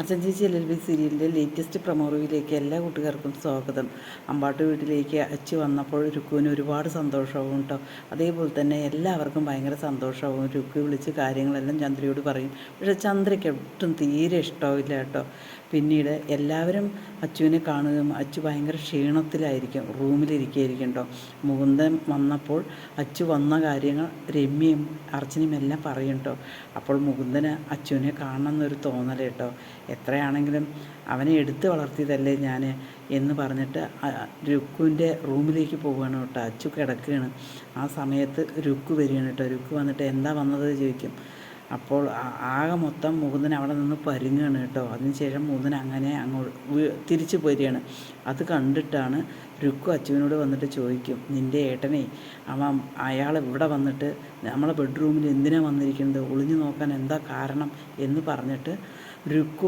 അർച്ചന ചേച്ചി LLB സീരിയലിൻ്റെ latest promo റിവ്യൂയിലേക്ക് എല്ലാ കൂട്ടുകാർക്കും സ്വാഗതം. അമ്പാട്ട് വീട്ടിലേക്ക് അച്ചു വന്നപ്പോൾ രുക്കുവിന് ഒരുപാട് സന്തോഷമാവും കേട്ടോ. അതേപോലെ തന്നെ എല്ലാവർക്കും ഭയങ്കര സന്തോഷമാവും. രുക്കു വിളിച്ച് കാര്യങ്ങളെല്ലാം ചന്ദ്രയോട് പറയും. പക്ഷേ ചന്ദ്രയ്ക്ക് ഒട്ടും തീരെ ഇഷ്ടമാവില്ല കേട്ടോ. പിന്നീട് എല്ലാവരും അച്ചുവിനെ കാണുകയും അച്ചു ഭയങ്കര ക്ഷീണത്തിലായിരിക്കും, റൂമിലിരിക്കുകയായിരിക്കും കേട്ടോ. മുകുന്ദൻ വന്നപ്പോൾ അച്ചു വന്ന കാര്യങ്ങൾ രമ്യയും അർച്ചനയും എല്ലാം പറയും കേട്ടോ. അപ്പോൾ മുകുന്ദന് അച്ചുവിനെ കാണണം എന്നൊരു തോന്നൽ കേട്ടോ. എത്രയാണെങ്കിലും അവനെ എടുത്ത് വളർത്തിയതല്ലേ ഞാൻ എന്ന് പറഞ്ഞിട്ട് രുക്കുവിൻ്റെ റൂമിലേക്ക് പോവുകയാണ് കേട്ടോ. അച്ചു കിടക്കുകയാണ്. ആ സമയത്ത് രുക്കു വരികയാണ് കേട്ടോ. രുക്കു വന്നിട്ട് എന്താ വന്നത് ചോദിക്കും. അപ്പോൾ ആകെ മൊത്തം മുകുന്ദൻ അവിടെ നിന്ന് പരുങ്ങുകയാണ് കേട്ടോ. അതിനുശേഷം മുകുന്ദൻ അങ്ങനെ അങ്ങോട്ട് തിരിച്ചു പോരുകയാണ്. അത് കണ്ടിട്ടാണ് രുക്കു അച്ചുവിനോട് വന്നിട്ട് ചോദിക്കും, നിൻ്റെ ഏട്ടനെ അയാൾ ഇവിടെ വന്നിട്ട് നമ്മളെ ബെഡ്റൂമിൽ എന്തിനാണ് വന്നിരിക്കുന്നത്, ഒളിഞ്ഞു നോക്കാൻ എന്താ കാരണം എന്ന് പറഞ്ഞിട്ട് രുക്കു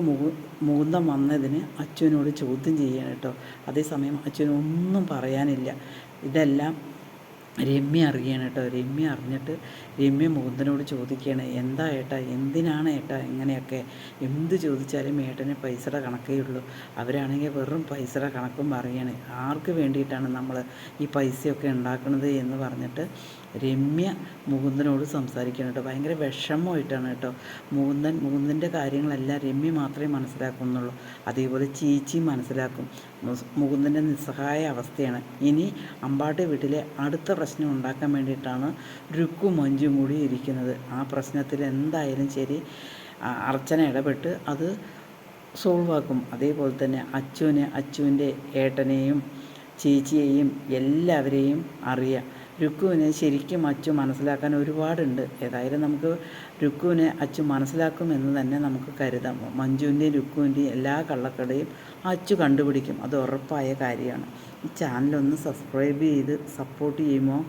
മുകുന്ദൻ വന്നതിന് അച്ചുവിനോട് ചോദ്യം ചെയ്യാണ് കേട്ടോ. അതേസമയം അച്ചുവിനൊന്നും പറയാനില്ല. ഇതെല്ലാം രമ്യ അറിയാണ് കേട്ടോ. രമ്യ അറിഞ്ഞിട്ട് രമ്യ മുകുന്ദനോട് ചോദിക്കുകയാണ്, എന്താ ഏട്ടാ, എന്തിനാണ് ഏട്ടാ ഇങ്ങനെയൊക്കെ, എന്ത് ചോദിച്ചാലും ഏട്ടന് പൈസയുടെ കണക്കേ ഉള്ളൂ. അവരാണെങ്കിൽ വെറും പൈസയുടെ കണക്കും പറയുകയാണ്. ആർക്ക് വേണ്ടിയിട്ടാണ് നമ്മൾ ഈ പൈസയൊക്കെ ഉണ്ടാക്കുന്നത് എന്ന് പറഞ്ഞിട്ട് രമ്യ മുകുന്ദനോട് സംസാരിക്കണം കേട്ടോ. ഭയങ്കര വിഷമമായിട്ടാണ് കേട്ടോ. മുകുന്ദൻ്റെ കാര്യങ്ങളെല്ലാം രമ്യ മാത്രമേ മനസ്സിലാക്കുന്നുള്ളൂ. അതേപോലെ ചീച്ചിയും മനസ്സിലാക്കും. മുകുന്ദൻ്റെ നിസ്സഹായ അവസ്ഥയാണ്. ഇനി അമ്പാട്ട് വീട്ടിലെ അടുത്ത പ്രശ്നം ഉണ്ടാക്കാൻ വേണ്ടിയിട്ടാണ് രുക്കും മഞ്ജും കൂടി ഇരിക്കുന്നത്. ആ പ്രശ്നത്തിൽ എന്തായാലും ശരി അർച്ചന ഇടപെട്ട് അത് സോൾവ് ആക്കും. അതേപോലെ തന്നെ അച്ചുവിൻ്റെ ഏട്ടനെയും ചേച്ചിയെയും എല്ലാവരെയും അറിയാം. രുക്കുവിനെ ശരിക്കും അച്ചു മനസ്സിലാക്കാൻ ഒരുപാടുണ്ട്. ഏതായാലും നമുക്ക് രുക്കുവിനെ അച്ചു മനസ്സിലാക്കുമെന്ന് തന്നെ നമുക്ക് കരുതാം. മഞ്ജുവിൻ്റെയും രുക്കുവിൻ്റെയും എല്ലാ കള്ളക്കടയും അച്ചു കണ്ടുപിടിക്കും. അത് ഉറപ്പായ കാര്യമാണ്. ഈ ചാനലൊന്ന് സബ്സ്ക്രൈബ് ചെയ്ത് സപ്പോർട്ട് ചെയ്യുമോ?